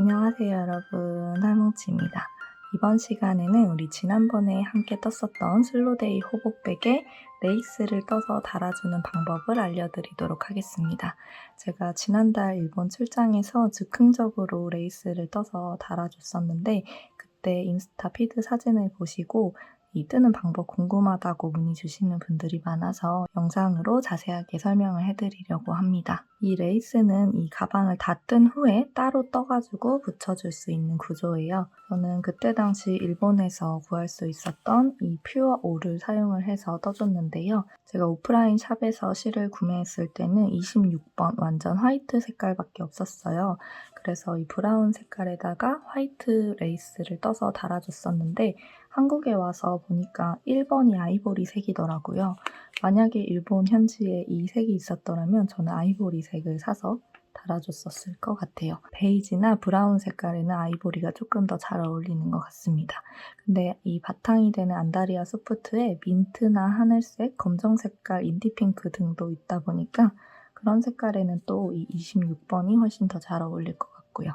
안녕하세요 여러분, 할뭉치입니다. 이번 시간에는 우리 지난번에 함께 떴었던 슬로데이 호복백에 레이스를 떠서 달아주는 방법을 알려드리도록 하겠습니다. 제가 지난달 일본 출장에서 즉흥적으로 레이스를 떠서 달아줬었는데 그때 인스타 피드 사진을 보시고 이 뜨는 방법 궁금하다고 문의 주시는 분들이 많아서 영상으로 자세하게 설명을 해드리려고 합니다. 이 레이스는 이 가방을 다 뜬 후에 따로 떠가지고 붙여줄 수 있는 구조예요. 저는 그때 당시 일본에서 구할 수 있었던 이 퓨어 올을 사용을 해서 떠줬는데요. 제가 오프라인 샵에서 실을 구매했을 때는 26번 완전 화이트 색깔밖에 없었어요. 그래서 이 브라운 색깔에다가 화이트 레이스를 떠서 달아줬었는데 한국에 와서 보니까 1번이 아이보리 색이더라고요. 만약에 일본 현지에 이 색이 있었더라면 저는 아이보리 색을 사서 달아줬었을 것 같아요. 베이지나 브라운 색깔에는 아이보리가 조금 더 잘 어울리는 것 같습니다. 근데 이 바탕이 되는 안다리아 소프트에 민트나 하늘색, 검정 색깔, 인디핑크 등도 있다 보니까 그런 색깔에는 또 이 26번이 훨씬 더 잘 어울릴 것 같고요.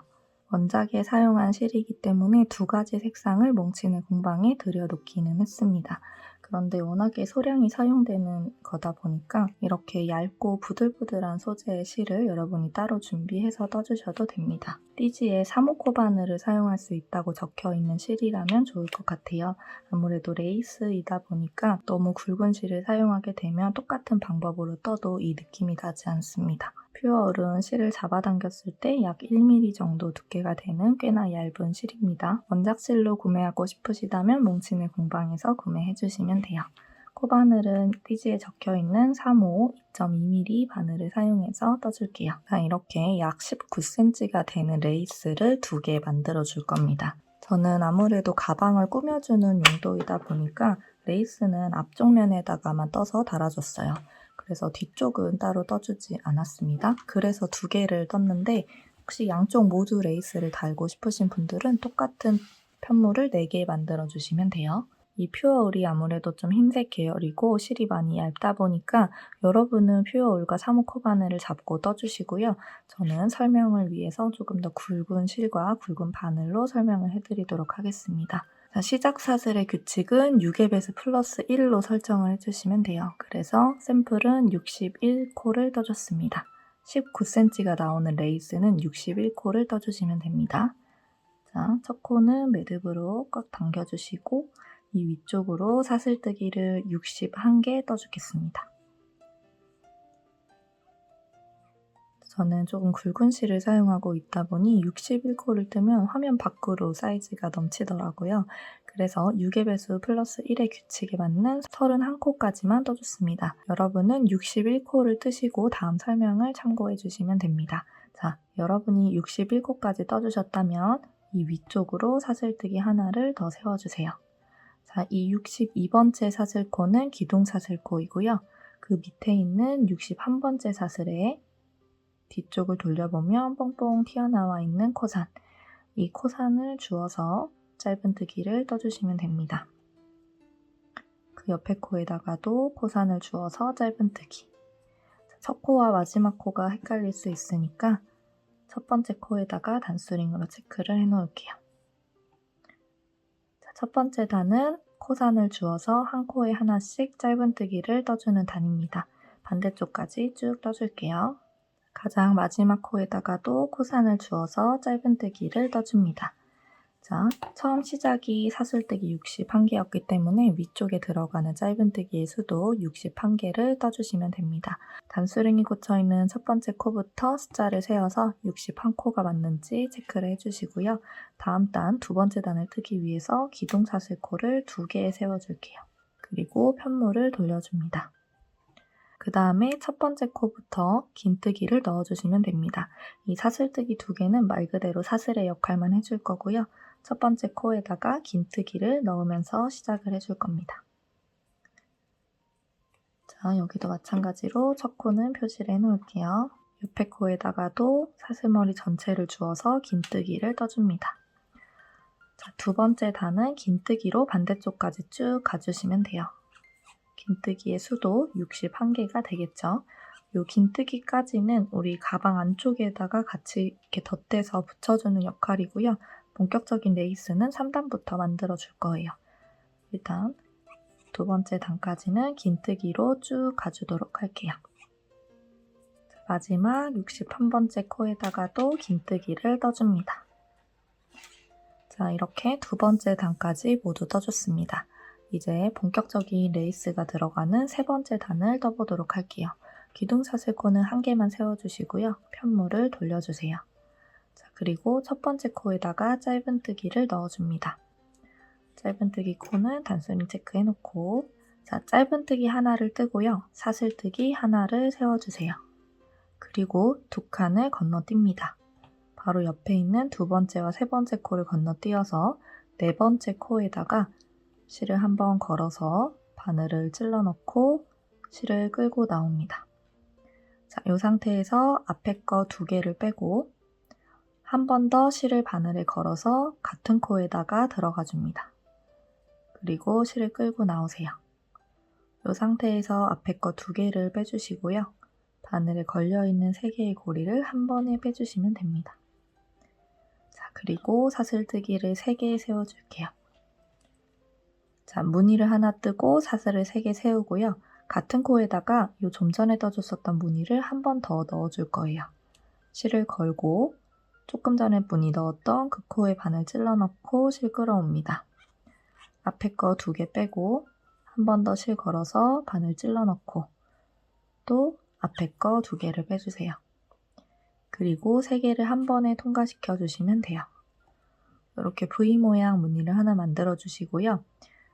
원작에 사용한 실이기 때문에 두 가지 색상을 몽치네 공방에 들여놓기는 했습니다. 그런데 워낙에 소량이 사용되는 거다 보니까 이렇게 얇고 부들부들한 소재의 실을 여러분이 따로 준비해서 떠주셔도 됩니다. 띠지에 3호 바늘을 사용할 수 있다고 적혀 있는 실이라면 좋을 것 같아요. 아무래도 레이스이다 보니까 너무 굵은 실을 사용하게 되면 똑같은 방법으로 떠도 이 느낌이 나지 않습니다. 퓨어올은 실을 잡아당겼을 때 약 1mm 정도 두께가 되는 꽤나 얇은 실입니다. 원작 실로 구매하고 싶으시다면 몽치네 공방에서 구매해주시면 돼요. 코바늘은 띠지에 적혀있는 3호 2.2mm 바늘을 사용해서 떠줄게요. 이렇게 약 19cm가 되는 레이스를 2개 만들어 줄 겁니다. 저는 아무래도 가방을 꾸며주는 용도이다 보니까 레이스는 앞쪽 면에다가만 떠서 달아줬어요. 그래서 뒤쪽은 따로 떠주지 않았습니다. 그래서 2개를 떴는데 혹시 양쪽 모두 레이스를 달고 싶으신 분들은 똑같은 편물을 4개 만들어 주시면 돼요. 이 퓨어올이 아무래도 좀 흰색 계열이고 실이 많이 얇다 보니까 여러분은 퓨어올과 3호 코바늘을 잡고 떠주시고요. 저는 설명을 위해서 조금 더 굵은 실과 굵은 바늘로 설명을 해드리도록 하겠습니다. 자, 시작 사슬의 규칙은 6의 플러스 1로 설정을 해주시면 돼요. 그래서 샘플은 61코를 떠줬습니다. 19cm가 나오는 레이스는 61코를 떠주시면 됩니다. 자, 첫 코는 매듭으로 꽉 당겨주시고 이 위쪽으로 사슬뜨기를 61개 떠주겠습니다. 저는 조금 굵은 실을 사용하고 있다 보니 61코를 뜨면 화면 밖으로 사이즈가 넘치더라고요. 그래서 6의 배수 플러스 1의 규칙에 맞는 31코까지만 떠줬습니다. 여러분은 61코를 뜨시고 다음 설명을 참고해 주시면 됩니다. 자, 여러분이 61코까지 떠주셨다면 이 위쪽으로 사슬뜨기 하나를 더 세워주세요. 자, 이 62번째 사슬코는 기둥 사슬코이고요. 그 밑에 있는 61번째 사슬에 뒤쪽을 돌려보면 뽕뽕 튀어나와 있는 코산, 이 코산을 주어서 짧은뜨기를 떠주시면 됩니다. 그 옆에 코에다가도 코산을 주어서 짧은뜨기. 첫 코와 마지막 코가 헷갈릴 수 있으니까 첫 번째 코에다가 단수링으로 체크를 해놓을게요. 첫 번째 단은 코산을 주어서 한 코에 하나씩 짧은뜨기를 떠주는 단입니다. 반대쪽까지 쭉 떠줄게요. 가장 마지막 코에다가도 코산을 주어서 짧은뜨기를 떠줍니다. 자, 처음 시작이 사슬뜨기 61개였기 때문에 위쪽에 들어가는 짧은뜨기의 수도 61개를 떠주시면 됩니다. 단수링이 꽂혀있는 첫 번째 코부터 숫자를 세어서 61코가 맞는지 체크를 해주시고요. 다음 단, 두 번째 단을 뜨기 위해서 기둥 사슬코를 2개 세워줄게요. 그리고 편물을 돌려줍니다. 그 다음에 첫 번째 코부터 긴뜨기를 넣어주시면 됩니다. 이 사슬뜨기 2개는 말 그대로 사슬의 역할만 해줄 거고요. 첫 번째 코에다가 긴뜨기를 넣으면서 시작을 해줄 겁니다. 자, 여기도 마찬가지로 첫 코는 표시를 해놓을게요. 옆에 코에다가도 사슬머리 전체를 주어서 긴뜨기를 떠줍니다. 자, 두 번째 단은 긴뜨기로 반대쪽까지 쭉 가주시면 돼요. 긴뜨기의 수도 61개가 되겠죠. 요 긴뜨기까지는 우리 가방 안쪽에다가 같이 이렇게 덧대서 붙여주는 역할이고요. 본격적인 레이스는 3단부터 만들어 줄 거예요. 일단 두 번째 단까지는 긴뜨기로 쭉 가주도록 할게요. 마지막 61번째 코에다가도 긴뜨기를 떠줍니다. 자, 이렇게 두 번째 단까지 모두 떠줬습니다. 이제 본격적인 레이스가 들어가는 세 번째 단을 떠보도록 할게요. 기둥사슬코는 한 개만 세워주시고요. 편물을 돌려주세요. 자, 그리고 첫 번째 코에다가 짧은뜨기를 넣어줍니다. 짧은뜨기 코는 단순히 체크해놓고, 자, 짧은뜨기 하나를 뜨고요. 사슬뜨기 하나를 세워주세요. 그리고 두 칸을 건너뜁니다. 바로 옆에 있는 두 번째와 세 번째 코를 건너뛰어서 네 번째 코에다가 실을 한번 걸어서 바늘을 찔러 넣고 실을 끌고 나옵니다. 자, 이 상태에서 앞에 거 두 개를 빼고 한 번 더 실을 바늘에 걸어서 같은 코에다가 들어가 줍니다. 그리고 실을 끌고 나오세요. 이 상태에서 앞에 거 두 개를 빼주시고요. 바늘에 걸려있는 세 개의 고리를 한 번에 빼주시면 됩니다. 자, 그리고 사슬뜨기를 3개 세워줄게요. 자, 무늬를 하나 뜨고 사슬을 3개 세우고요. 같은 코에다가 요 좀 전에 떠줬었던 무늬를 한 번 더 넣어줄 거예요. 실을 걸고 조금 전에 무늬 넣었던 그 코에 바늘 찔러 넣고 실 끌어옵니다. 앞에 거 2개 빼고 한 번 더 실 걸어서 바늘 찔러 넣고 또 앞에 거 2개를 빼주세요. 그리고 3개를 한 번에 통과시켜 주시면 돼요. 이렇게 V 모양 무늬를 하나 만들어 주시고요.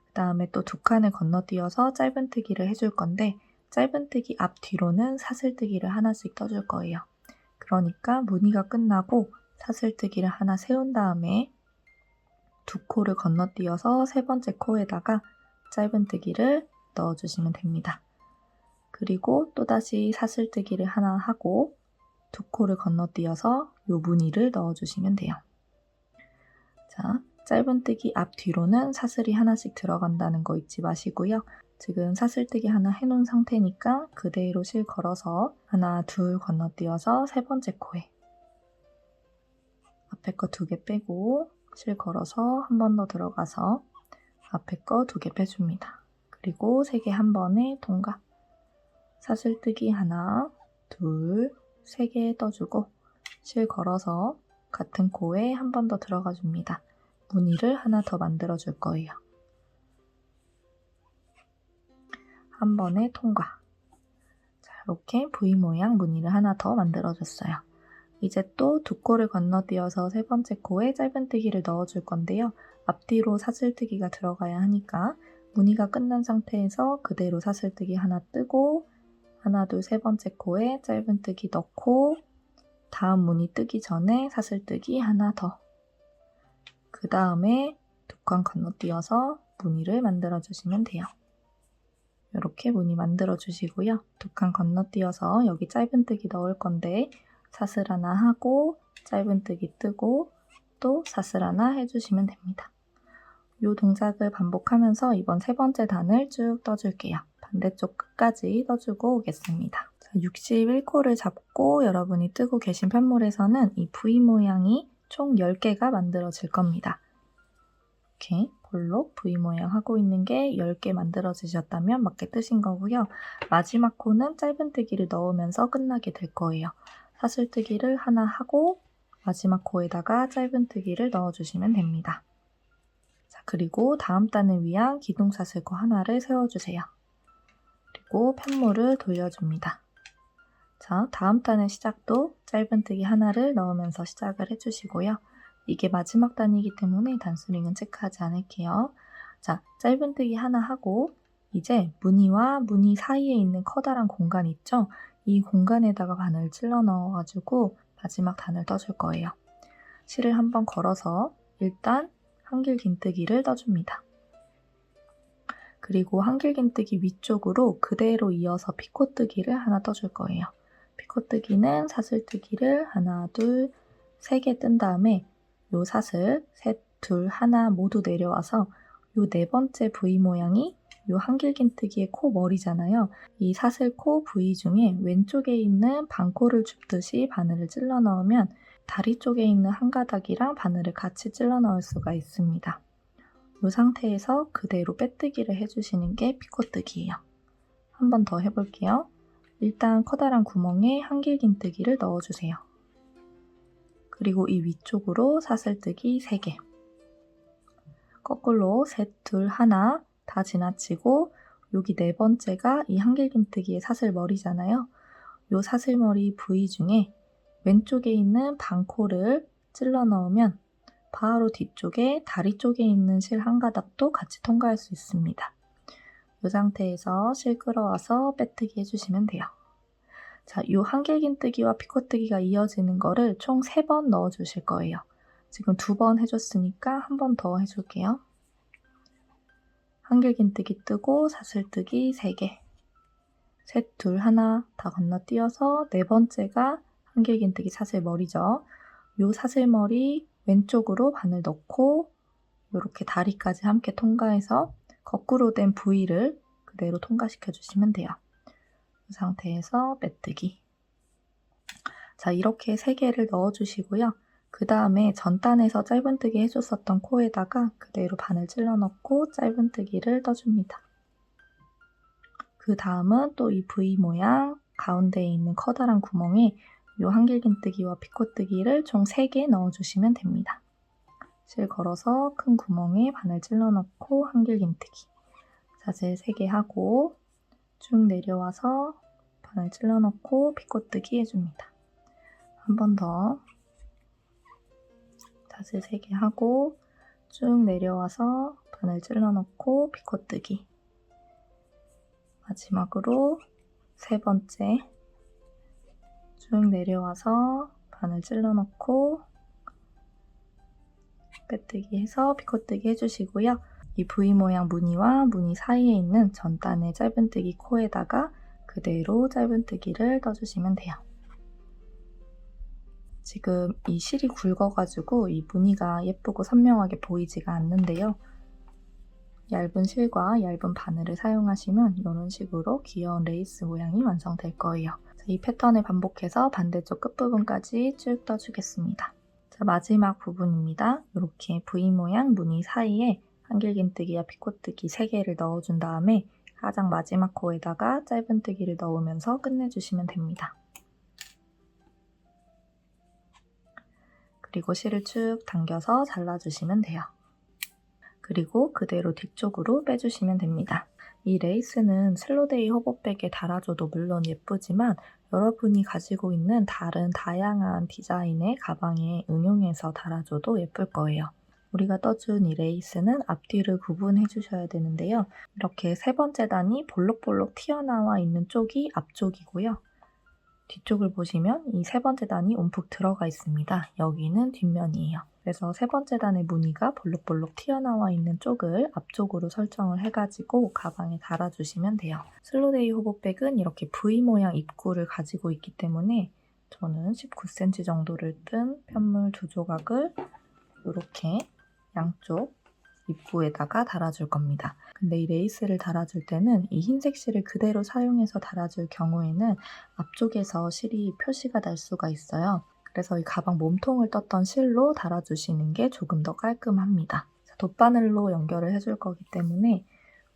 그 다음에 또 두 칸을 건너뛰어서 짧은뜨기를 해줄 건데 짧은뜨기 앞뒤로는 사슬뜨기를 하나씩 떠줄 거예요. 그러니까 무늬가 끝나고 사슬뜨기를 하나 세운 다음에 두 코를 건너뛰어서 세 번째 코에다가 짧은뜨기를 넣어주시면 됩니다. 그리고 또다시 사슬뜨기를 하나 하고 두 코를 건너뛰어서 요 무늬를 넣어주시면 돼요. 자, 짧은뜨기 앞뒤로는 사슬이 하나씩 들어간다는 거 잊지 마시고요. 지금 사슬뜨기 하나 해놓은 상태니까 그대로 실 걸어서 하나, 둘 건너뛰어서 세 번째 코에 앞에 거 2개 빼고 실 걸어서 한 번 더 들어가서 앞에 거 2개 빼줍니다. 그리고 3개 한 번에 통과. 사슬뜨기 하나, 둘, 3개 떠주고 실 걸어서 같은 코에 한 번 더 들어가 줍니다. 무늬를 하나 더 만들어 줄 거예요. 한 번에 통과. 자, 이렇게 V 모양 무늬를 하나 더 만들어 줬어요. 이제 또 두 코를 건너뛰어서 세 번째 코에 짧은뜨기를 넣어 줄 건데요. 앞뒤로 사슬뜨기가 들어가야 하니까 무늬가 끝난 상태에서 그대로 사슬뜨기 하나 뜨고 하나, 둘, 세 번째 코에 짧은뜨기 넣고 다음 무늬 뜨기 전에 사슬뜨기 하나 더. 그 다음에 두 칸 건너뛰어서 무늬를 만들어 주시면 돼요. 이렇게 무늬 만들어 주시고요. 두 칸 건너뛰어서 여기 짧은뜨기 넣을 건데 사슬 하나 하고 짧은뜨기 뜨고 또 사슬 하나 해주시면 됩니다. 이 동작을 반복하면서 이번 세 번째 단을 쭉 떠줄게요. 반대쪽 끝까지 떠주고 오겠습니다. 61코를 잡고 여러분이 뜨고 계신 편물에서는 이 V 모양이 총 10개가 만들어질 겁니다. 이렇게 볼록 V 모양 하고 있는 게 10개 만들어지셨다면 맞게 뜨신 거고요. 마지막 코는 짧은뜨기를 넣으면서 끝나게 될 거예요. 사슬뜨기를 하나 하고 마지막 코에다가 짧은뜨기를 넣어주시면 됩니다. 자, 그리고 다음 단을 위한 기둥사슬코 하나를 세워주세요. 그리고 편물을 돌려줍니다. 자, 다음 단의 시작도 짧은뜨기 하나를 넣으면서 시작을 해주시고요. 이게 마지막 단이기 때문에 단수링은 체크하지 않을게요. 자, 짧은뜨기 하나 하고 이제 무늬와 무늬 사이에 있는 커다란 공간 있죠? 이 공간에다가 바늘 찔러 넣어가지고 마지막 단을 떠줄 거예요. 실을 한번 걸어서 일단 한길 긴뜨기를 떠줍니다. 그리고 한길 긴뜨기 위쪽으로 그대로 이어서 피코뜨기를 하나 떠줄 거예요. 피코뜨기는 사슬뜨기를 하나, 둘, 3개 뜬 다음에 요 사슬 셋, 둘, 하나 모두 내려와서 요 네 번째 V 모양이 이 한길긴뜨기의 코 머리잖아요. 이 사슬코 부위 중에 왼쪽에 있는 반코를 줍듯이 바늘을 찔러 넣으면 다리 쪽에 있는 한 가닥이랑 바늘을 같이 찔러 넣을 수가 있습니다. 이 상태에서 그대로 빼뜨기를 해주시는 게 피코뜨기예요. 한 번 더 해볼게요. 일단 커다란 구멍에 한길긴뜨기를 넣어주세요. 그리고 이 위쪽으로 사슬뜨기 3개. 거꾸로 셋, 둘, 하나 다 지나치고 여기 4번째가 이 한길긴뜨기의 사슬머리잖아요. 이 사슬머리 부위 중에 왼쪽에 있는 반코를 찔러 넣으면 바로 뒤쪽에 다리 쪽에 있는 실 한 가닥도 같이 통과할 수 있습니다. 이 상태에서 실 끌어와서 빼뜨기 해주시면 돼요. 자, 이 한길긴뜨기와 피코뜨기가 이어지는 거를 총 3번 넣어주실 거예요. 지금 2번 해줬으니까 한 번 더 해줄게요. 한길긴뜨기 뜨고 사슬뜨기 3개. 셋, 둘, 하나 다 건너뛰어서 4번째가 한길긴뜨기 사슬머리죠. 이 사슬머리 왼쪽으로 바늘 넣고 이렇게 다리까지 함께 통과해서 거꾸로 된 부위를 그대로 통과시켜 주시면 돼요. 이 상태에서 빼뜨기. 자, 이렇게 3개를 넣어주시고요. 그 다음에 전단에서 짧은뜨기 해줬었던 코에다가 그대로 바늘 찔러 넣고 짧은뜨기를 떠줍니다. 그 다음은 또 이 V 모양 가운데에 있는 커다란 구멍에 이 한길긴뜨기와 피코뜨기를 총 3개 넣어주시면 됩니다. 실 걸어서 큰 구멍에 바늘 찔러 넣고 한길긴뜨기. 자세 3개 하고 쭉 내려와서 바늘 찔러 넣고 피코뜨기 해줍니다. 한 번 더. 자세 3개 하고 쭉 내려와서 바늘 찔러 넣고 피코뜨기. 마지막으로 3번째 쭉 내려와서 바늘 찔러 넣고 빼뜨기 해서 피코뜨기 해주시고요. 이 V 모양 무늬와 무늬 사이에 있는 전단의 짧은뜨기 코에다가 그대로 짧은뜨기를 떠주시면 돼요. 지금 이 실이 굵어가지고 이 무늬가 예쁘고 선명하게 보이지가 않는데요. 얇은 실과 얇은 바늘을 사용하시면 이런 식으로 귀여운 레이스 모양이 완성될 거예요. 자, 이 패턴을 반복해서 반대쪽 끝부분까지 쭉 떠주겠습니다. 자, 마지막 부분입니다. 이렇게 V 모양 무늬 사이에 한길긴뜨기와 피코뜨기 3개를 넣어준 다음에 가장 마지막 코에다가 짧은뜨기를 넣으면서 끝내주시면 됩니다. 그리고 실을 쭉 당겨서 잘라주시면 돼요. 그리고 그대로 뒤쪽으로 빼주시면 됩니다. 이 레이스는 슬로데이 호보백에 달아줘도 물론 예쁘지만 여러분이 가지고 있는 다른 다양한 디자인의 가방에 응용해서 달아줘도 예쁠 거예요. 우리가 떠준 이 레이스는 앞뒤를 구분해 주셔야 되는데요. 이렇게 3번째 단이 볼록볼록 튀어나와 있는 쪽이 앞쪽이고요. 뒤쪽을 보시면 이 3번째 단이 움푹 들어가 있습니다. 여기는 뒷면이에요. 그래서 3번째 단의 무늬가 볼록볼록 튀어나와 있는 쪽을 앞쪽으로 설정을 해가지고 가방에 달아주시면 돼요. 슬로데이 호보백은 이렇게 V 모양 입구를 가지고 있기 때문에 저는 19cm 정도를 뜬 편물 2조각을 이렇게 양쪽 입구에다가 달아줄 겁니다. 근데 이 레이스를 달아줄 때는 이 흰색 실을 그대로 사용해서 달아줄 경우에는 앞쪽에서 실이 표시가 날 수가 있어요. 그래서 이 가방 몸통을 떴던 실로 달아주시는 게 조금 더 깔끔합니다. 돗바늘로 연결을 해줄 거기 때문에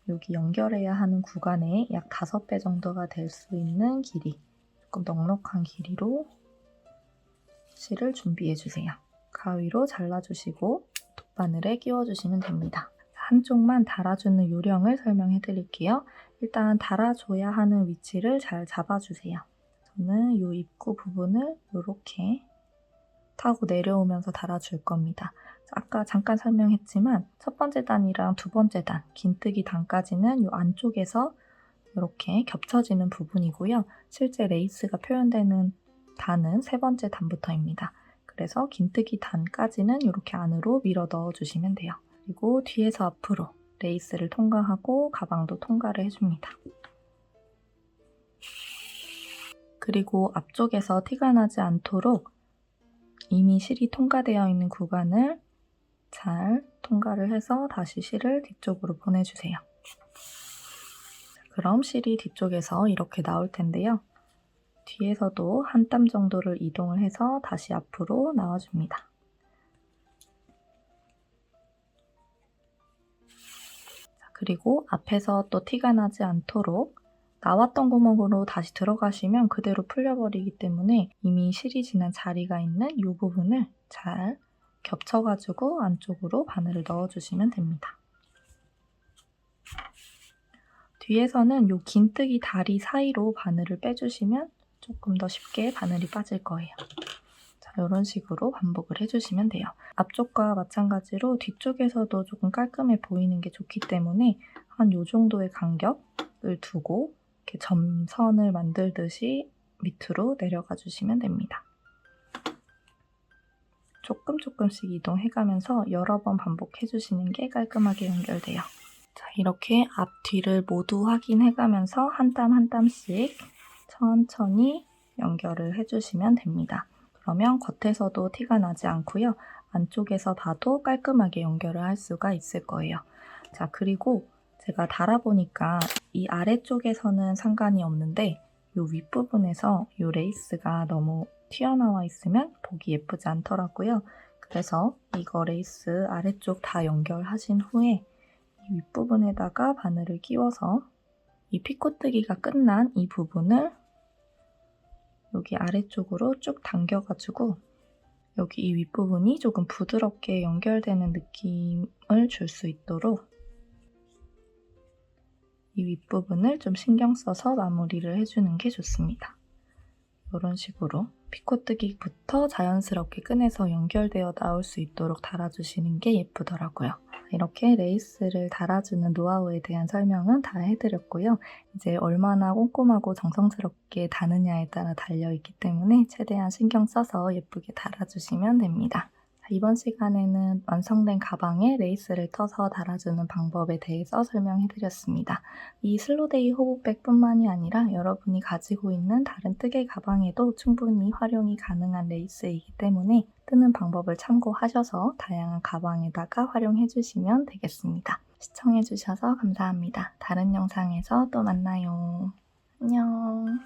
여기 연결해야 하는 구간에 약 5배 정도가 될 수 있는 길이, 조금 넉넉한 길이로 실을 준비해주세요. 가위로 잘라주시고 돗바늘에 끼워주시면 됩니다. 한쪽만 달아주는 요령을 설명해 드릴게요. 일단 달아줘야 하는 위치를 잘 잡아주세요. 저는 이 입구 부분을 이렇게 타고 내려오면서 달아줄 겁니다. 아까 잠깐 설명했지만 첫 번째 단이랑 두 번째 단, 긴뜨기 단까지는 이 안쪽에서 이렇게 겹쳐지는 부분이고요. 실제 레이스가 표현되는 단은 3번째 단부터입니다. 그래서 긴뜨기 단까지는 이렇게 안으로 밀어 넣어주시면 돼요. 그리고 뒤에서 앞으로 레이스를 통과하고 가방도 통과를 해줍니다. 그리고 앞쪽에서 티가 나지 않도록 이미 실이 통과되어 있는 구간을 잘 통과를 해서 다시 실을 뒤쪽으로 보내주세요. 그럼 실이 뒤쪽에서 이렇게 나올 텐데요. 뒤에서도 한 땀 정도를 이동을 해서 다시 앞으로 나와줍니다. 그리고 앞에서 또 티가 나지 않도록 나왔던 구멍으로 다시 들어가시면 그대로 풀려버리기 때문에 이미 실이 지난 자리가 있는 이 부분을 잘 겹쳐가지고 안쪽으로 바늘을 넣어주시면 됩니다. 뒤에서는 이 긴뜨기 다리 사이로 바늘을 빼주시면 조금 더 쉽게 바늘이 빠질 거예요. 자, 이런 식으로 반복을 해주시면 돼요. 앞쪽과 마찬가지로 뒤쪽에서도 조금 깔끔해 보이는 게 좋기 때문에 한 이 정도의 간격을 두고 이렇게 점선을 만들듯이 밑으로 내려가 주시면 됩니다. 조금씩 이동해가면서 여러 번 반복해 주시는 게 깔끔하게 연결돼요. 자, 이렇게 앞, 뒤를 모두 확인해가면서 한 땀 한 땀씩 천천히 연결을 해주시면 됩니다. 그러면 겉에서도 티가 나지 않고요. 안쪽에서 봐도 깔끔하게 연결을 할 수가 있을 거예요. 자, 그리고 제가 달아보니까 이 아래쪽에서는 상관이 없는데 이 윗부분에서 이 레이스가 너무 튀어나와 있으면 보기 예쁘지 않더라고요. 그래서 이거 레이스 아래쪽 다 연결하신 후에 이 윗부분에다가 바늘을 끼워서 이 피코뜨기가 끝난 이 부분을 여기 아래쪽으로 쭉 당겨가지고 여기 이 윗부분이 조금 부드럽게 연결되는 느낌을 줄 수 있도록 이 윗부분을 좀 신경 써서 마무리를 해주는 게 좋습니다. 이런 식으로 피코뜨기부터 자연스럽게 끈에서 연결되어 나올 수 있도록 달아주시는 게 예쁘더라고요. 이렇게 레이스를 달아주는 노하우에 대한 설명은 다 해드렸고요. 이제 얼마나 꼼꼼하고 정성스럽게 다느냐에 따라 달려있기 때문에 최대한 신경 써서 예쁘게 달아주시면 됩니다. 이번 시간에는 완성된 가방에 레이스를 터서 달아주는 방법에 대해서 설명해드렸습니다. 이 슬로데이 호보백뿐만이 아니라 여러분이 가지고 있는 다른 뜨개 가방에도 충분히 활용이 가능한 레이스이기 때문에 뜨는 방법을 참고하셔서 다양한 가방에다가 활용해주시면 되겠습니다. 시청해주셔서 감사합니다. 다른 영상에서 또 만나요. 안녕.